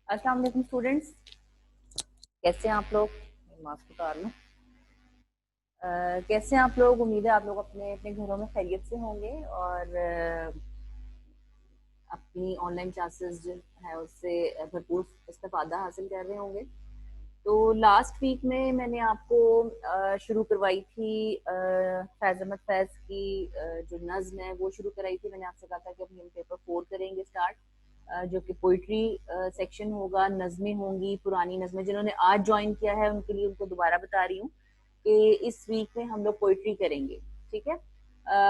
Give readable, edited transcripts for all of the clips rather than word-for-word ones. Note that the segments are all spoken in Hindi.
अस्सलाम वालेकुम स्टूडेंट्स, कैसे हैं आप लोग। मास्क उतार लूं। कैसे हैं आप लोग। उम्मीद है आप लोग अपने अपने घरों में खैरियत से होंगे और अपनी ऑनलाइन क्लासेस जो है उससे भरपूर इस्तेफादा हासिल कर रहे होंगे। तो लास्ट वीक में मैंने आपको शुरू करवाई थी फैज़ अहमद फैज़ की जो नज़्म है वो शुरू कराई थी। मैंने आपसे कहा था कि अभी हम पेपर 4 करेंगे स्टार्ट, जो कि पोइट्री सेक्शन होगा। नज़में होंगी, पुरानी नज़में। जिन्होंने आज ज्वाइन किया है उनके लिए उनको दोबारा बता रही हूँ कि इस वीक में हम लोग पोइट्री करेंगे, ठीक है।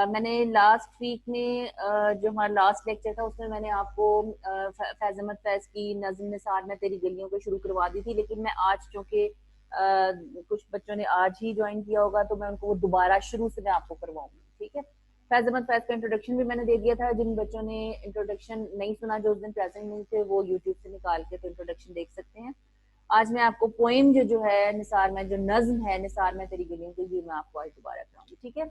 मैंने लास्ट वीक में जो हमारा लास्ट लेक्चर था उसमें मैंने आपको फैज़ अहमद फैज़ की नज़्म निसार मैं तेरी गलियों को शुरू करवा दी थी, लेकिन मैं आज चूंकि कुछ बच्चों ने आज ही ज्वाइन किया होगा तो मैं उनको वो दोबारा शुरू से मैं आपको करवाऊंगी, ठीक है। फैज़ अहमद फैज़ का इंट्रोडक्शन भी मैंने दे दिया था। जिन बच्चों ने इंट्रोडक्शन नहीं सुना, जो उस दिन प्रेजेंट नहीं थे, वो यूट्यूब से निकाल के तो इंट्रोडक्शन देख सकते हैं। आज मैं आपको पोएम जो है निसार में, जो नज्म है निसार में तेरी गलियों की, ये मैं आपको आज दोबारा कराऊंगी, ठीक है।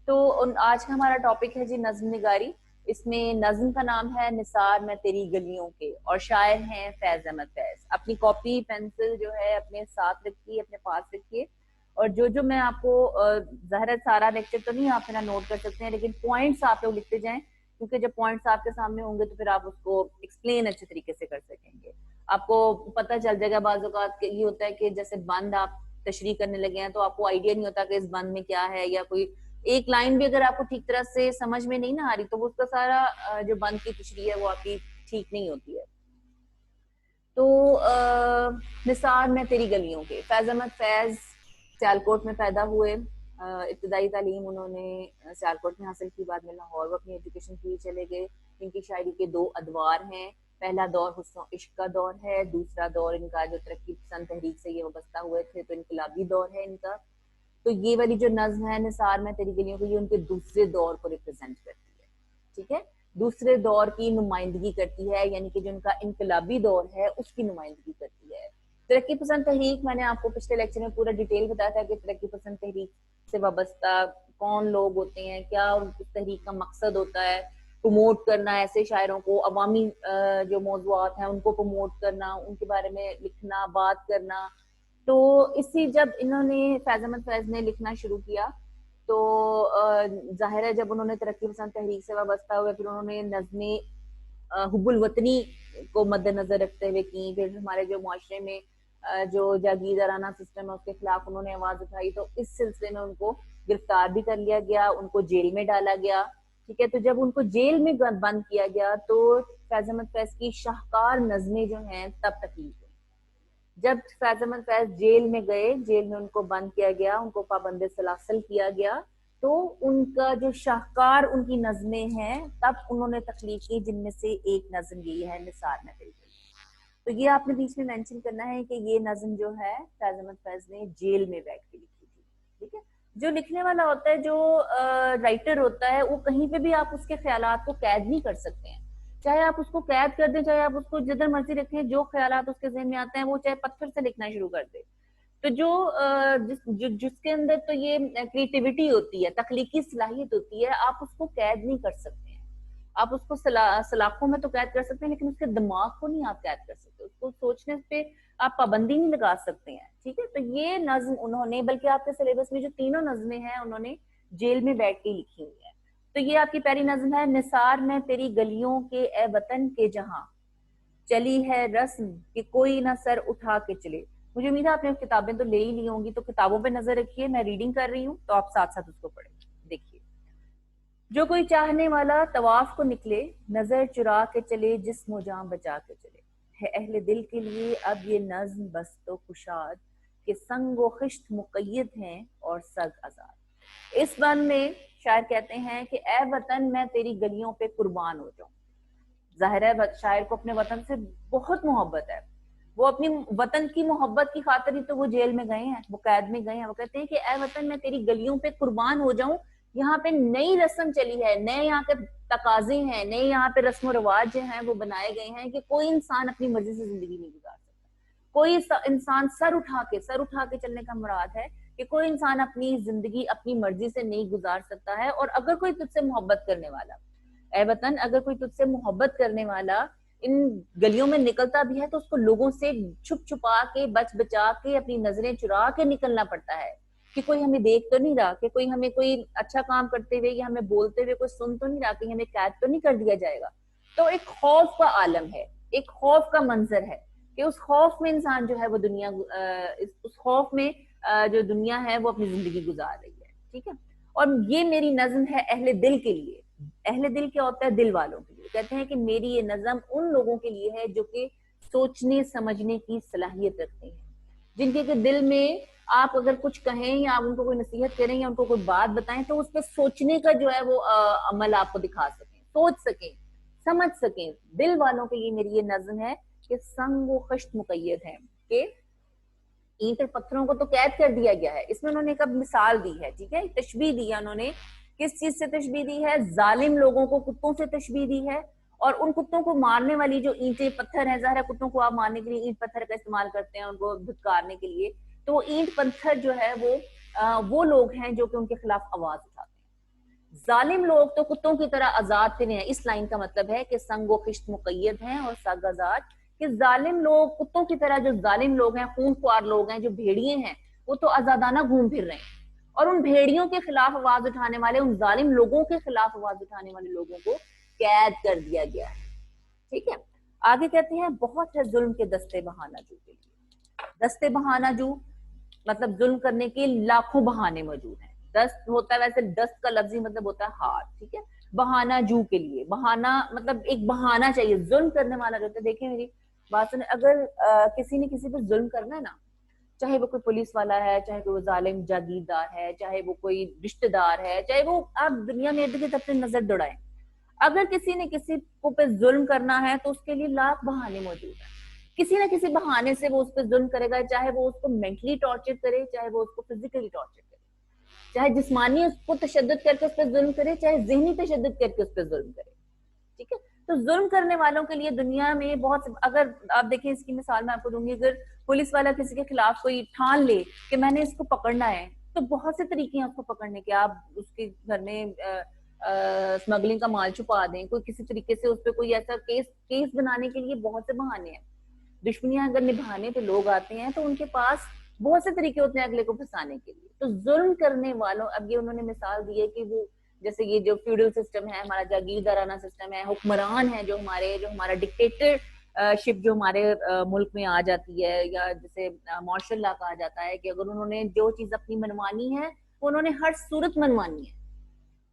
तो आज का हमारा टॉपिक है जी नज्म निगारी। इसमें नज्म का नाम है निसार में तेरी गलियों के और शायर हैं फैज अहमद फैज। अपनी कॉपी पेंसिल जो है अपने साथ रखिए, अपने पास रखिए। और जो मैं आपको ज़ाहिर है सारा लेक्चर तो नहीं आप मेरा नोट कर सकते हैं, लेकिन पॉइंट्स आप लोग लिखते जाएं, क्योंकि जब पॉइंट्स आपके सामने होंगे तो फिर आप उसको एक्सप्लेन अच्छे तरीके से कर सकेंगे। आपको पता चल जाएगा। बाज़ औक़ात ये होता है कि जैसे बंद आप तशरीह करने लगे हैं तो आपको आइडिया नहीं होता कि इस बंद में क्या है, या कोई एक लाइन भी अगर आपको ठीक तरह से समझ में नहीं ना आ रही तो वो उसका सारा जो बंद की तशरीह है वो आपकी ठीक नहीं होती है। तो निसार में तेरी गलियों के, फैज अहमद फैज सियालकोट में पैदा हुए। इब्तदाई तालीम उन्होंने सियालकोट में हासिल की, बाद में लाहौर वो अपनी एजुकेशन के लिए चले गए। इनकी शायरी के दो अदवार हैं। पहला दौर हुस्न इश्क का दौर है, दूसरा दौर इनका जो तरक्की पसंद तहरीक से ये वाबस्ता हुए थे तो इनकलाबी दौर है इनका। तो ये वाली जो नज्म है निसार में तेरी गलियों की, ये उनके दूसरे दौर को रिप्रेजेंट करती है, ठीक है। दूसरे दौर की नुमाइंदगी करती है, यानी कि जो उनका इनकलाबी दौर है उसकी नुमाइंदगी करती है। तरक्की पसंद तहरीक, मैंने आपको पिछले लेक्चर में पूरा डिटेल बताया था कि तरक्की पसंद तहरीक से वाबस्ता कौन लोग होते हैं, क्या उस तहरीक का मकसद होता है। प्रमोट करना ऐसे शायरों को, अवामी जो मौजूआत हैं उनको प्रमोट करना, उनके बारे में लिखना, बात करना। तो इसी जब इन्होंने फैज अहमद फैज ने लिखना शुरू किया तो जाहिर है जब उन्होंने तरक्की पसंद तहरीक से वाबस्ता हुए फिर उन्होंने नज़्में हुब्बुल वतनी को मद्देनजर रखते हुए की। फिर हमारे जो मुआशरे में जो जागीरदाराना सिस्टम है उसके खिलाफ उन्होंने आवाज उठाई, तो इस सिलसिले में उनको गिरफ्तार भी कर लिया गया, उनको जेल में डाला गया, ठीक है। तो जब उनको जेल में बंद किया गया तो फैज अहमद फैज की शाहकार नज़में जो हैं तब तकलीफ हुई। जब फैज अहमद फैज जेल में गए, जेल में उनको बंद किया गया, उनको पाबंद सलासल किया गया, तो उनका जो शाहकार उनकी नज़में हैं तब उन्होंने तख्लीक की, जिनमें से एक नज़म यही है निसार में तेरी गलियों। तो ये आपने बीच में मेंशन करना है कि ये नज़म जो है फैज अहमद फैज ने जेल में बैठ के लिखी थी, ठीक है। जो लिखने वाला होता है, जो राइटर होता है, वो कहीं पे भी आप उसके ख्यालात को कैद नहीं कर सकते हैं। चाहे आप उसको कैद कर दें, चाहे आप उसको जिधर मर्जी रखें, जो ख्यालात उसके जहन में आते हैं वो चाहे पत्थर से लिखना शुरू कर दे। तो जिसके अंदर तो ये क्रिएटिविटी होती है, तख्लीकी सलाहियत होती है, आप उसको कैद नहीं कर सकते हैं। आप उसको सलाखों में तो कैद कर सकते हैं, लेकिन उसके दिमाग को नहीं आप कैद कर सकते, उसको सोचने पे आप पाबंदी नहीं लगा सकते हैं, ठीक है। तो ये नज्म उन्होंने, बल्कि आपके सिलेबस में जो तीनों नज्में हैं उन्होंने जेल में बैठ के लिखी हुई है। तो ये आपकी पहली नज्म है निसार में तेरी गलियों के ए वतन के जहां चली है रस्म कि कोई ना सर उठा के चले। मुझे उम्मीद है आपने किताबें तो ले ही ली होंगी, तो किताबों पे नजर रखिए, मैं रीडिंग कर रही हूँ तो आप साथ साथ उसको पढ़ें। देखिए, जो कोई चाहने वाला तवाफ को निकले, नजर चुरा के चले, जिस्म जान बचा के चले, है अहले दिल के लिए अब ये नज्म बस तो कुशाद के संग व खिश्त मुकय्यद हैं और सग आजाद। इस बंद में शायर कहते हैं कि ए वतन मैं तेरी गलियों पे कुर्बान हो जाऊं। जाहिर है शायर को अपने वतन से बहुत मोहब्बत है। वो अपनी वतन की मोहब्बत की खातिर ही तो वो जेल में गए हैं, वो कैद में गए हैं। वो कहते हैं कि ए वतन मैं तेरी गलियों पे कुर्बान हो जाऊं। यहाँ पे नई रस्म चली है, नए यहाँ के तकाजे हैं, नए यहाँ पे रस्म रिवाज जो हैं वो बनाए गए हैं कि कोई इंसान अपनी मर्जी से जिंदगी नहीं गुजार सकता। कोई इंसान सर उठा के चलने का मुराद है कि कोई इंसान अपनी जिंदगी अपनी मर्जी से नहीं गुजार सकता है। और अगर कोई तुझसे मोहब्बत करने वाला, ए वतन अगर कोई तुझसे मोहब्बत करने वाला इन गलियों में निकलता भी है तो उसको लोगों से छुप छुपा के, बच बचा के, अपनी नजरें चुरा के निकलना पड़ता है कि कोई हमें देख तो नहीं रहा, कि कोई हमें कोई अच्छा काम करते हुए या हमें बोलते हुए कोई सुन तो नहीं रहा, कि हमें कैद तो नहीं कर दिया जाएगा। तो एक खौफ का आलम है, एक खौफ का मंजर है कि उस खौफ में इंसान जो है वो दुनिया, उस खौफ में जो दुनिया है वो अपनी जिंदगी गुजार रही है। ठीक है, और ये मेरी नज्म है अहले दिल के लिए। अहले दिल क्या होता है? दिल वालों के लिए। कहते हैं कि मेरी ये नज्म उन लोगों के लिए है जो कि सोचने समझने की सलाहियत रखते हैं, जिनके के दिल में आप अगर कुछ कहें या आप उनको कोई नसीहत करें या उनको कोई बात बताएं तो उस पर सोचने का जो है वो अमल आपको दिखा सकें, सोच सकें, समझ सकें। दिल वालों के लिए मेरी ये नज्म है कि संग व खश्त मुकैयद है, कि ईंट और पत्थरों को तो कैद कर दिया गया है। इसमें उन्होंने एक मिसाल दी है, ठीक है, तशबीह दी है उन्होंने। किस चीज से तशबीह दी है? जालिम लोगों को कुत्तों से तशबीह दी है, और उन कुत्तों को मारने वाली जो ईंटें पत्थर है, ज़ाहिर है कुत्तों को आप मारने के लिए ईंट पत्थर का इस्तेमाल करते हैं उनको धुतकारने के लिए, तो वो ईंट पत्थर जो है वो लोग हैं जो कि उनके खिलाफ आवाज उठाते हैं। जालिम लोग तो कुत्तों की तरह आजाद फिरे हैं। इस लाइन का मतलब है कि संगो खिश्त मुकैयद हैं और सग आजाद, कि जालिम लोग कुत्तों की तरह, जो जालिम लोग हैं, खूनख्वार लोग हैं, जो भेड़िए हैं, वो तो आजादाना घूम फिर रहे हैं, और उन भेड़ियों के खिलाफ आवाज उठाने वाले, उन जालिम लोगों के खिलाफ आवाज उठाने वाले लोगों को कैद कर दिया गया है। ठीक है, आगे कहते हैं बहुत है जुल्म के दस्ते बहानाजू के लिए। दस्ते बहानाजू मतलब जुल्म करने के लाखों बहाने मौजूद हैं। दस्त होता है, वैसे दस्त का लफ्जी मतलब होता है हाथ, ठीक है। बहाना जू के लिए, बहाना मतलब एक बहाना चाहिए। जुल्म करने वाला रहता है, देखिए मेरी बात सुने, अगर किसी ने किसी पर जुल्म करना है ना, चाहे वो कोई पुलिस वाला है, चाहे कोई जालिम जागीरदार है, चाहे वो कोई रिश्तेदार है, चाहे वो, आप दुनिया में इर्द गिर्द अपनी नजर दौड़ाएं, अगर किसी ने किसी को पे जुल्म करना है तो उसके लिए लाख बहाने मौजूद है। किसी ना किसी बहाने से वो उस पर जुल्म करेगा, चाहे वो उसको मेंटली टॉर्चर करे, चाहे वो उसको फिजिकली टॉर्चर करे, चाहे जिस्मानी उसको तशद्दुद करके उस पर जुल्म करे, चाहे जहनी तशद्दुद करके उस पर जुल्म करे। ठीक है, तो जुल्म करने वालों के लिए दुनिया में बहुत, अगर आप देखें, इसकी मिसाल मैं आपको दूंगी, अगर पुलिस वाला किसी के खिलाफ कोई ठान ले कि मैंने इसको पकड़ना है, तो बहुत से तरीके हैं उसको पकड़ने के। आप उसके घर में स्मगलिंग का माल छुपा दें, कोई किसी तरीके से उस पर कोई ऐसा केस बनाने के लिए बहुत से बहाने हैं। दुश्मनियां अगर निभाने पे लोग आते हैं तो उनके पास बहुत से तरीके होते हैं अगले को फंसाने के लिए। तो जुल्म करने वालों, अब ये उन्होंने मिसाल दी है कि वो, जैसे ये जो फ्यूडल सिस्टम है हमारा, जागीरदाराना सिस्टम है, हुक्मरान है जो हमारा डिक्टेटरशिप जो हमारे मुल्क में आ जाती है, या जैसे मार्शल लॉ कहा जाता है, कि अगर उन्होंने जो चीज अपनी मनवानी है वो उन्होंने हर सूरत मनवानी है,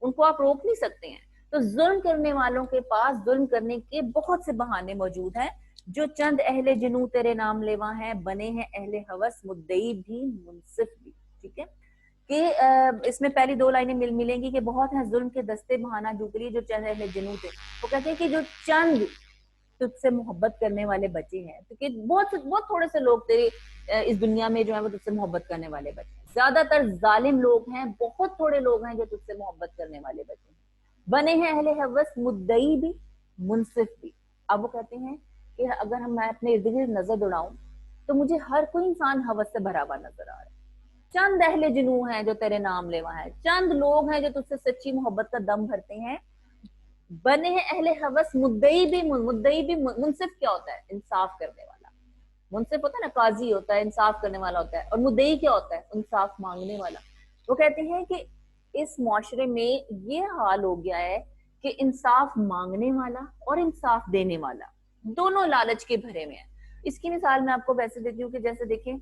उनको आप रोक नहीं सकते हैं। तो जुल्म करने वालों के पास जुल्म करने के बहुत से बहाने मौजूद हैं। जो चंद अहले जुनू तेरे नाम लेवा हैं, बने हैं अहले हवस मुद्दई भी मुनसिफ भी। ठीक है, कि इसमें पहली दो लाइनें मिलेंगी कि बहुत है जुल्म के दस्ते बहाना जुगली जो चंद अहले जुनू थे। वो कहते हैं कि जो चंद तुझसे मोहब्बत करने वाले बचे हैं, क्योंकि बहुत बहुत थोड़े से लोग तेरे इस दुनिया में जो है वो तुझसे मोहब्बत करने वाले बचे हैं। ज्यादातर जालिम लोग हैं, बहुत थोड़े लोग हैं जो तुझसे मोहब्बत करने वाले बचे हैं। बने हैं अहले हवस मुद्दई भी मुनसिफ भी। अब वो कहते हैं कि अगर मैं अपने इर्द गिर्द नजर दौड़ाऊं तो मुझे हर कोई इंसान हवस से भरा हुआ नजर आ रहा है। चंद अहले जुनू हैं जो तेरे नाम लेवा है, चंद लोग हैं जो तुझसे सच्ची मोहब्बत का दम भरते हैं। बने हैं अहले हवस मुद्दई भी मुनसिफ क्या होता है? इंसाफ करने वाला। मुनसिफ होता है ना, काजी होता है, इंसाफ करने वाला होता है। और मुद्दई क्या होता है? इंसाफ मांगने वाला। वो कहते हैं कि इस मुआशरे में ये हाल हो गया है कि इंसाफ मांगने वाला और इंसाफ देने वाला दोनों लालच के भरे में है। इसकी मिसाल मैं आपको वैसे देती हूँ कि जैसे देखें,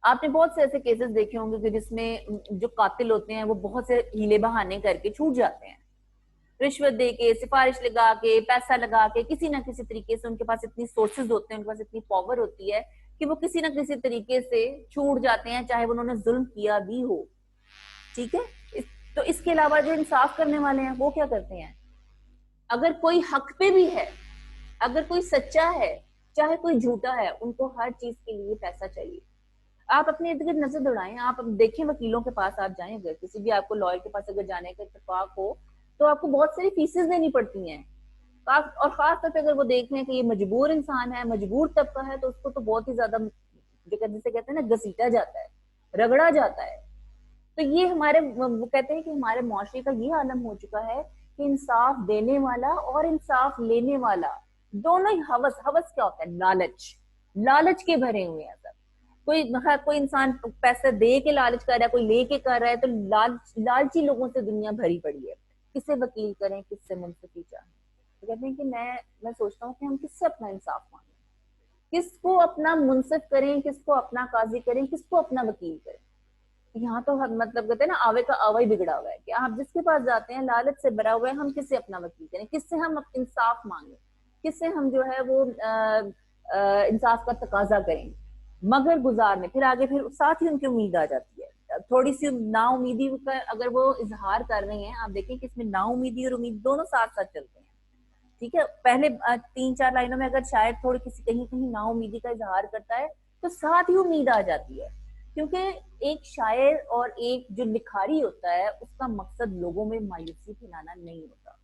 आपने बहुत से ऐसे केसेस देखे होंगे कि जिसमें जो कातिल होते हैं वो बहुत से हीले बहाने करके छूट जाते हैं, रिश्वत दे के, सिफारिश लगा के, पैसा लगा के, किसी ना किसी तरीके से उनके पास इतनी सोर्सेज होते हैं, उनके पास इतनी पावर होती है कि वो किसी ना किसी तरीके से छूट जाते हैं, चाहे उन्होंने जुल्म किया भी हो। ठीक है, तो इसके अलावा जो इंसाफ करने वाले हैं वो क्या करते हैं? अगर कोई हक पे भी है, अगर कोई सच्चा है, चाहे कोई झूठा है, उनको हर चीज के लिए पैसा चाहिए। आप अपने इर्द गिर्द नजर दौड़ाएं, आप देखें वकीलों के पास आप जाएं, अगर किसी भी आपको लॉयर के पास अगर जाने का इत्तेफाक हो तो आपको बहुत सारी फीसेस देनी पड़ती हैं। और खास तौर पे अगर वो देख लें कि ये मजबूर इंसान है, मजबूर तबका है, तो उसको तो बहुत ही ज्यादा, जिसे कहते हैं ना, घसीटा जाता है, रगड़ा जाता है। तो ये हमारे, वो कहते हैं कि हमारे मुआशरे का ये आलम हो चुका है कि इंसाफ देने वाला और इंसाफ लेने वाला दोनों ही हवस, हवस क्या होता है, लालच, लालच के भरे हुए हैं सब। कोई इंसान पैसे दे के लालच कर रहा है, कोई लेके कर रहा है, तो लालची लोगों से दुनिया भरी पड़ी है। किससे वकील करें, किससे मुंसफी चाहें। तो कहते हैं कि मैं सोचता हूँ कि हम किससे अपना इंसाफ मांगे, किसको अपना मुंसिफ करें, किसको अपना काजी करें, किसको अपना वकील करें। यहाँ तो मतलब कहते हैं ना, आवे का आवा ही बिगड़ा हुआ है कि आप जिसके पास जाते हैं लालच से भरा हुआ है, हम किससे अपना वकील करें, किससे हम इंसाफ मांगे, किससे हम जो है वो इंसाफ का तकाजा करें। मगर गुजार में फिर आगे फिर साथ ही उनकी उम्मीद आ जाती है, थोड़ी सी नाउमीदी का अगर वो इजहार कर रहे हैं, आप देखें कि इसमें नाउमीदी और उम्मीद दोनों साथ साथ चलते हैं। ठीक है, पहले 3-4 लाइनों में अगर शायद थोड़ी किसी कहीं कहीं नाउमीदी का इजहार करता है, तो साथ ही उम्मीद आ जाती है। क्योंकि एक शायर और एक जो लिखारी होता है, उसका मकसद लोगों में मायूसी फैलाना नहीं होता।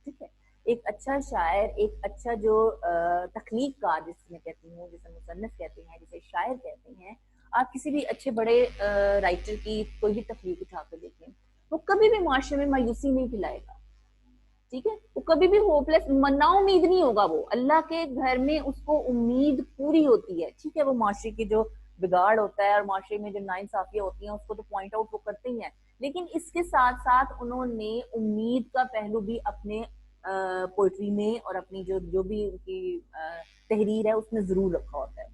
ठीक है, एक अच्छा शायर, एक अच्छा जो तख्लीककार जिसमें कहती हूँ, जिसे मुसन्निफ कहते हैं, जिसे शायर कहते हैं, आप किसी भी अच्छे बड़े राइटर की कोई भी तख्लीक उठा कर देखें, वो कभी भी माशरे में मायूसी नहीं फैलाएगा। ठीक है, वो कभी भी होपलेस ना उम्मीद नहीं होगा। वो अल्लाह के घर में उसको उम्मीद पूरी होती है। ठीक है, वो माशरे की जो बिगाड़ होता है और माशरे में जो नाइंसाफियां होती हैं उसको तो पॉइंट आउट वो करते ही हैं, लेकिन इसके साथ साथ उन्होंने उम्मीद का पहलू भी अपने पोइट्री में और अपनी जो जो भी उनकी तहरीर है उसमें जरूर रखा होता है।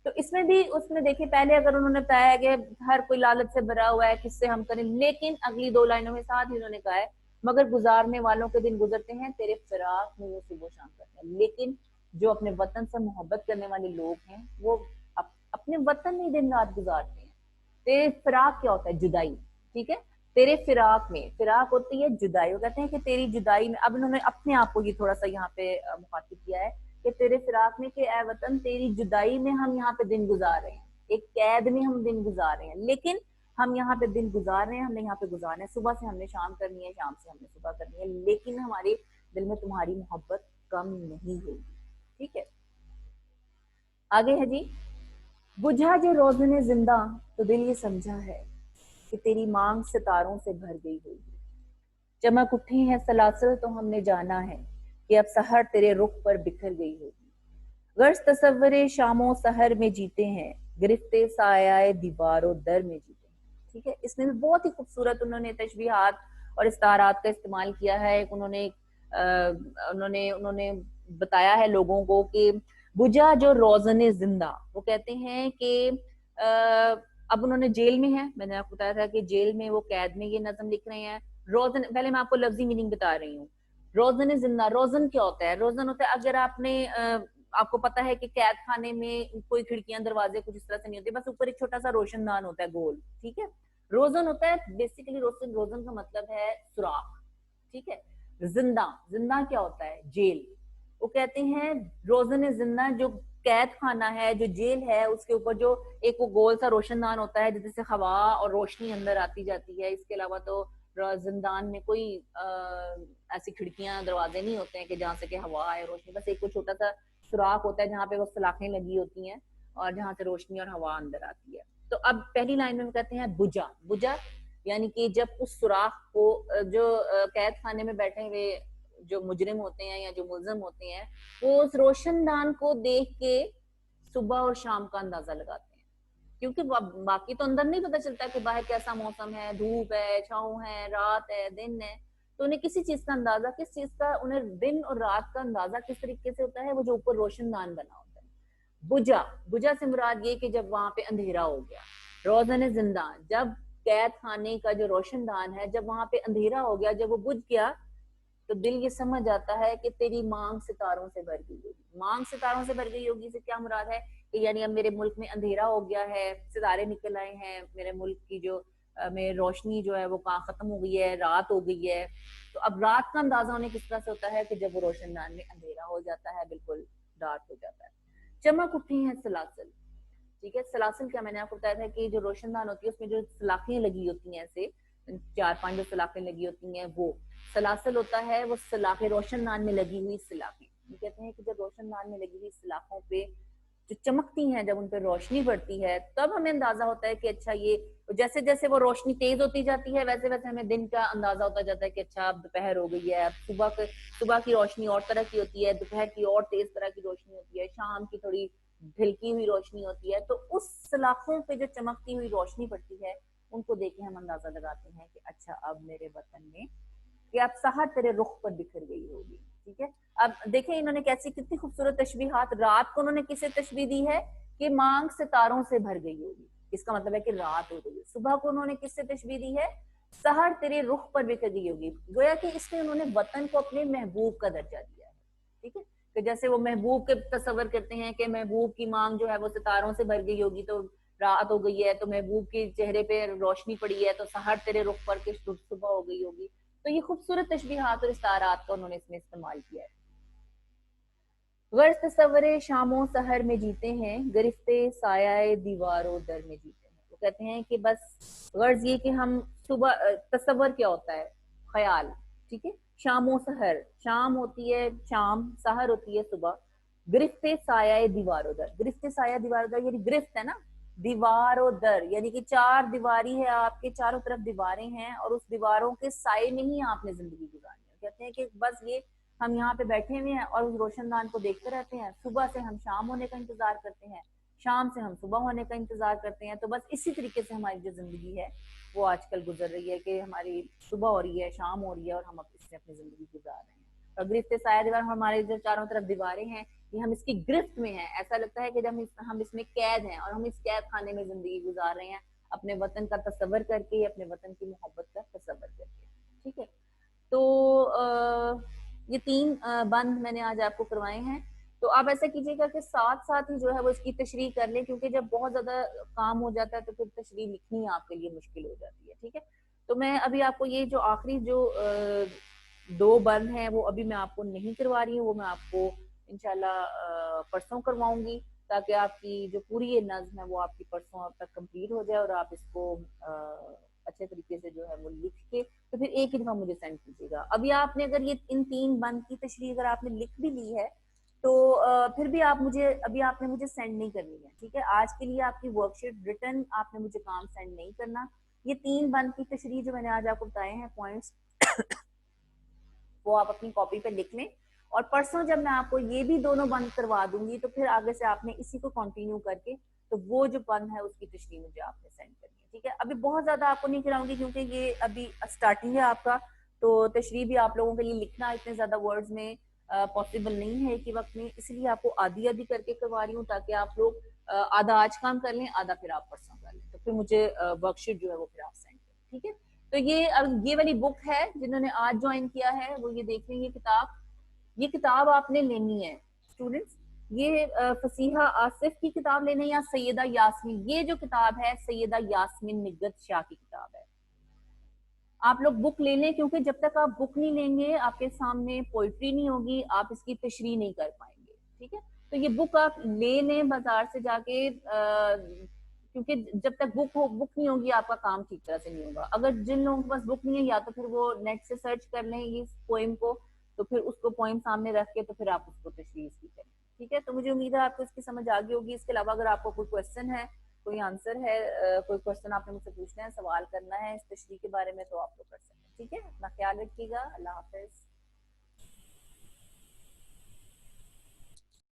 तो इसमें भी उसमें देखिए, पहले अगर उन्होंने बताया कि हर कोई लालच से भरा हुआ है, किससे हम करें, लेकिन अगली 2 लाइनों में साथ ही उन्होंने कहा है, मगर गुजारने वालों के दिन गुजरते हैं, तेरे फिराक में वो सुबह शाम करते हैं। लेकिन जो अपने वतन से मोहब्बत करने वाले लोग हैं, वो अपने वतन में दिन रात गुजारते हैं। तेरे फिराक क्या होता है, जुदाई। ठीक है, तेरे फिराक में, फिराक होती है जुदाई। वो कहते हैं कि तेरी जुदाई में, अब उन्होंने अपने आप को ये थोड़ा सा यहाँ पे मुखातिब किया है कि तेरे फिराक में, कि ए वतन तेरी जुदाई में हम यहाँ पे दिन गुजार रहे हैं, एक कैद में हम दिन गुजार रहे हैं, लेकिन हम यहाँ पे दिन गुजार रहे हैं, हमने यहाँ पे गुजारना है, सुबह से हमने शाम करनी है, शाम से हमने सुबह करनी है, लेकिन हमारे दिल में तुम्हारी मोहब्बत कम नहीं होगी। ठीक है, आगे है जी, बुझा जो रोज़ने जिंदा, तो दिल ये समझा है कि तेरी मांग सितारों से भर गई होगी। चमक उठे हैं सलासल तो हमने जाना है कि अब सहर तेरे रुख पर बिखर गई होगी। गर्ज तसव्वुरे शामो सहर में जीते हैं, गिरफ्ते सायाए दीवारों दर में जीते हैं। ठीक है, इसमें भी बहुत ही खूबसूरत उन्होंने तशबीहात और इस्तारात का इस्तेमाल किया है। उन्होंने उन्होंने बताया है लोगों को कि बुझा जो रोज़ने जिंदा, वो कहते हैं कि अब उन्होंने जेल में है, मैंने आपको बताया था कि जेल में वो कैद में ये नज्म लिख रहे हैं। रोजन, पहले मैं आपको लफ्जी मीनिंग बता रही हूँ। रोजन जिंदा, रोजन क्या होता है, रोजन होता है, अगर आपने आपको पता है कि कैद खाने में कोई खिड़कियां दरवाजे कुछ इस तरह से नहीं होते, बस ऊपर एक छोटा सा रोशनदान होता है गोल। ठीक है, रोजन होता है बेसिकली, रोजन रोजन का मतलब है सुराख। ठीक है, जिंदा, जिंदा क्या होता है, जेल। वो कहते हैं रोजन जिंदा, जो कैद खाना है, जो जेल है, उसके ऊपर जो एक वो गोल सा रोशनदान होता है जिससे हवा और रोशनी अंदर आती जाती है। इसके अलावा तो जिंदान में कोई ऐसी खिड़कियां दरवाजे नहीं होते हैं कि जहाँ से कि हवा आए, रोशनी, बस एक छोटा सा सुराख होता है जहाँ पे वो सलाखें लगी होती हैं और जहाँ से रोशनी और हवा अंदर आती है। तो अब पहली लाइन में कहते हैं बुझा, बुझा यानी कि जब उस सुराख को जो कैद खाने में बैठे हुए जो मुजरिम होते हैं या जो मुलजम होते हैं, वो उस रोशनदान को देख के सुबह और शाम का अंदाजा लगाते हैं। क्योंकि बाकी तो अंदर नहीं पता चलता कि बाहर कैसा मौसम है, धूप है, छाँव है, रात है, दिन है, तो उन्हें किसी चीज का अंदाजा, किस चीज का, उन्हें दिन और रात का अंदाजा किस तरीके से होता है, वो जो ऊपर रोशनदान बना होता है। बुझा, बुझा से मुराद ये कि जब वहां पे अंधेरा हो गया। रोजन जिंदा, जब कैद खाने का जो रोशनदान है, जब वहां पे अंधेरा हो गया, जब वो बुझ गया, तो दिल ये समझ आता है कि तेरी मांग सितारों से भर गई होगी। मांग सितारों से भर गई होगी से क्या मुराद है कि यानी अब मेरे मुल्क में अंधेरा हो गया है, सितारे निकल आए हैं, मेरे मुल्क की जो में रोशनी जो है वो कहाँ खत्म हो गई है, रात हो गई है। तो अब रात का अंदाजा उन्हें किस तरह से होता है कि जब वो रोशनदान में अंधेरा हो जाता है, बिल्कुल डार्क हो जाता है। चमक उठी है सलासल। ठीक है, सलासल क्या, मैंने आपको बताया था कि जो रोशनदान होती है उसमें जो सलाखें लगी होती हैं, ऐसे 4-5 जो सलाखें लगी होती हैं, वो सलासल होता है। वो सलाखें रोशनदान में लगी हुई सलाखें, ये कहते हैं कि जब रोशनदान में लगी हुई सलाखों पे जो चमकती हैं, जब उन पर रोशनी पड़ती है, तब हमें अंदाजा होता है कि अच्छा ये जैसे जैसे वो रोशनी तेज होती जाती है वैसे वैसे हमें दिन का अंदाजा होता जाता है कि अच्छा अब दोपहर हो गई है, अब सुबह की रोशनी और तरह की होती है, दोपहर की और तेज तरह की रोशनी होती है, शाम की थोड़ी ढलकी हुई रोशनी होती है। तो उस सलाखों पे जो चमकती हुई रोशनी पड़ती है उनको देख के हम अंदाजा लगाते हैं कि अच्छा अब मेरे वतन में कि अब सहर तेरे रुख पर बिखर गई होगी। ठीक है, अब देखें इन्होंने कैसी कितनी खूबसूरत तशबीहात, रात को उन्होंने किसे तशबीह दी है कि मांग सितारों से भर गई होगी, इसका मतलब है कि रात हो गई। सुबह को उन्होंने किससे तशबीह दी है, सहर तेरे रुख पर बिखर गई होगी, गोया कि इसमें उन्होंने वतन को अपने महबूब का दर्जा दिया है। ठीक है, कि जैसे वो महबूब के तस्वर करते हैं कि महबूब की मांग जो है वो सितारों से भर गई होगी, तो रात हो गई है, तो महबूब के चेहरे पे रोशनी पड़ी है, तो सहर तेरे रुख पर के सुबह हो गई होगी। तो ये खूबसूरत तशबीहात और इस्तारात का उन्होंने इसमें इस्तेमाल किया है। गर्ज तस्वरे शामो सहर में जीते हैं, गिरफ्ते साया दीवारों दर में जीते हैं। वो कहते हैं कि बस गर्ज ये कि हम सुबह, तस्वर क्या होता है, ख्याल। ठीक है, शामो सहर, शाम होती है शाम, सहर होती है सुबह, गिरफ्ते साया दीवारों दर, गिरफ्ते साया दीवारों दर यानी गिरफ्त है ना, दीवारों दर यानी कि चार दीवारी है, आपके चारों तरफ दीवारें हैं और उस दीवारों के साए में ही आपने जिंदगी गुजारनी है। कहते हैं कि बस ये हम यहाँ पे बैठे हुए हैं और उस रोशनदान को देखते रहते हैं, सुबह से हम शाम होने का इंतजार करते हैं, शाम से हम सुबह होने का इंतजार करते हैं। तो बस इसी तरीके से हमारी जो जिंदगी है वो आजकल गुजर रही है कि हमारी सुबह हो रही है, शाम हो रही है और हम इससे अपनी जिंदगी गुजार रहे हैं। और गिरफ्त साया दीवार, हमारे जो चारों तरफ दीवारें हैं ये हम इसकी गिरफ्त में हैं, ऐसा लगता है कि जब हम इसमें कैद हैं और हम इस कैद खाने में जिंदगी गुजार रहे हैं, अपने वतन का तस्वर करके, अपने वतन की मोहब्बत का तस्वर करके। ठीक है, तो ये तीन बंद मैंने आज आपको करवाए हैं। तो आप ऐसा कीजिएगा कि साथ साथ ही जो है वो इसकी तशरीह कर लें, क्योंकि जब बहुत ज्यादा काम हो जाता है तो फिर तशरीह लिखनी आपके लिए मुश्किल हो जाती है। ठीक है, तो मैं अभी आपको ये जो आखिरी जो दो बंद हैं वो अभी मैं आपको नहीं करवा रही हूँ, वो मैं आपको इंशाल्लाह परसों करवाऊंगी, ताकि आपकी जो पूरी ये नज्म है वो आपकी परसों तक कंप्लीट हो जाए और आप इसको अच्छे तरीके से जो है वो लिख के तो फिर एक ही दफा मुझे सेंड कीजिएगा। अभी आपने अगर ये इन तीन बंद की तशरीह अगर आपने लिख भी ली है तो फिर भी आप मुझे अभी आपने मुझे सेंड नहीं करनी है। ठीक है, आज के लिए आपकी वर्कशीट रिटर्न आपने मुझे काम सेंड नहीं करना। ये तीन बंद की तशरीह जो मैंने आज आपको बताए हैं पॉइंट्स वो आप अपनी कॉपी पे लिख लें और परसों जब मैं आपको ये भी दोनों बंद करवा दूंगी तो फिर आगे से आपने इसी को कंटिन्यू करके तो वो जो बंद है उसकी तशरीह मुझे आपने सेंड करनी है। ठीक है, अभी बहुत ज्यादा आपको नहीं कराऊंगी क्योंकि ये अभी स्टार्टिंग है आपका, तो तशरीह भी आप लोगों के लिए लिखना इतने ज्यादा वर्ड्स में पॉसिबल नहीं है एक ही वक्त में, इसलिए आपको आधी आधी करके करवा रही हूँ ताकि आप लोग आधा आज काम कर लें, आधा फिर आप परसों कर लें, तो फिर मुझे वर्कशीट जो है वो फिर आप सेंड करें। ठीक है, तो ये वाली बुक है जिन्होंने आज ज्वाइन किया है वो ये देख लें, ये किताब आपने लेनी है स्टूडेंट्स। ये फसीहा आसिफ की किताब लेनी है या सैयदा यास्मीन, ये जो किताब है सैयदा यास्मीन निगत शाह की किताब है। आप लोग बुक ले लें क्योंकि जब तक आप बुक नहीं लेंगे आपके सामने पोइट्री नहीं होगी, आप इसकी तशरीह नहीं कर पाएंगे। ठीक है, तो ये बुक आप ले लें बाजार से जाके, क्योंकि जब तक बुक नहीं होगी आपका काम ठीक तरह से नहीं होगा। अगर जिन लोगों के पास बुक नहीं है या तो फिर वो नेट से सर्च कर लें इस पोएम को, तो फिर उसको पोएम सामने रख के तो फिर आप उसको तशरीह इसकी करें। ठीक है, तो मुझे उम्मीद है आपको इसकी समझ आ गई होगी। इसके अलावा अगर आपको कोई क्वेश्चन है, कोई आंसर है, कोई क्वेश्चन आपने मुझसे पूछना है, सवाल करना है इस तशरीह के बारे में, तो आप लोग कर सकते हैं। ठीक है, अपना ख्याल रखिएगा। अल्लाह हाफिज।